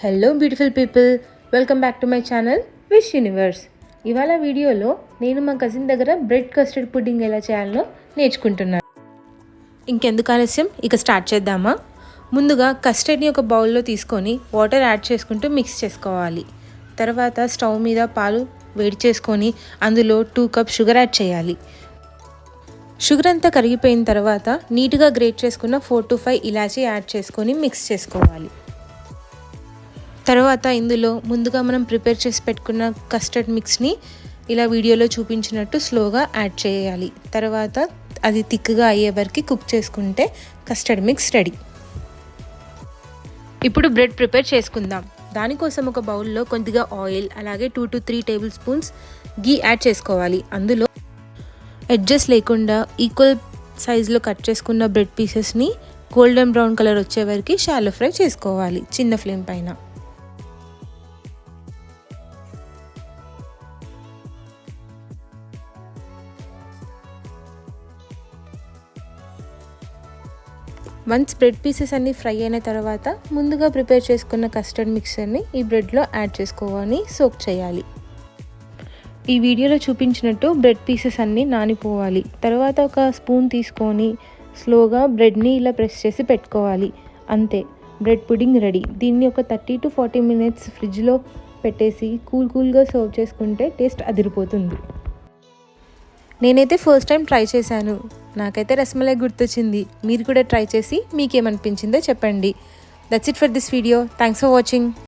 Hello beautiful people, welcome back to my channel wish universe. ఇవాళ వీడియోలో నేను మా కజిన్ దగ్గర బ్రెడ్ కస్టర్డ్ పుడ్డింగ్ ఎలా చేయాలో నేర్చుకుంటున్నాను. ఇంకెందుకు ఆలస్యం, ఇక స్టార్ట్ చేద్దామా? ముందుగా కస్టర్డ్ని ఒక బౌల్లో తీసుకొని వాటర్ యాడ్ చేసుకుంటూ మిక్స్ చేసుకోవాలి. తర్వాత స్టవ్ మీద పాలు వేడి చేసుకొని అందులో 2 కప్స్ షుగర్ యాడ్ చేయాలి. షుగర్ అంతా కరిగిపోయిన తర్వాత నీట్గా గ్రేట్ చేసుకున్న 4 to 5 ఇలాచీ యాడ్ చేసుకొని మిక్స్ చేసుకోవాలి. తర్వాత ఇందులో ముందుగా మనం ప్రిపేర్ చేసి పెట్టుకున్న కస్టర్డ్ మిక్స్ని ఇలా వీడియోలో చూపించినట్టు స్లోగా యాడ్ చేయాలి. తర్వాత అది థిక్గా అయ్యే వరకు కుక్ చేసుకుంటే కస్టర్డ్ మిక్స్ రెడీ. ఇప్పుడు బ్రెడ్ ప్రిపేర్ చేసుకుందాం. దానికోసం ఒక బౌల్లో కొద్దిగా ఆయిల్, అలాగే 2 to 3 table spoons ghee add చేసుకోవాలి. అందులో ఎడ్జెస్ లేకుండా ఈక్వల్ సైజులో కట్ చేసుకున్న బ్రెడ్ పీసెస్ని గోల్డెన్ బ్రౌన్ కలర్ వచ్చే వరకు షాలో ఫ్రై చేసుకోవాలి చిన్న ఫ్లేమ్ పైన. వన్స్ బ్రెడ్ పీసెస్ అన్నీ ఫ్రై అయిన తర్వాత ముందుగా ప్రిపేర్ చేసుకున్న కస్టర్డ్ మిక్చర్ని ఈ బ్రెడ్లో యాడ్ చేసుకొని సోక్ చేయాలి. ఈ వీడియోలో చూపించినట్టు బ్రెడ్ పీసెస్ అన్నీ నానిపోవాలి. తర్వాత ఒక స్పూన్ తీసుకొని స్లోగా బ్రెడ్ని ఇలా ప్రెస్ చేసి పెట్టుకోవాలి. అంతే, బ్రెడ్ పుడ్డింగ్ రెడీ. దీన్ని ఒక 30 to 40 minutes ఫ్రిడ్జ్లో పెట్టేసి కూల్గా సర్వ్ చేసుకుంటే టేస్ట్ అదిరిపోతుంది. నేనైతే ఫస్ట్ టైం ట్రై చేశాను. నాకైతే రసమలై గుర్తొచ్చింది. మీరు కూడా ట్రై చేసి మీకేమనిపించిందో చెప్పండి. That's it for this video. Thanks for watching.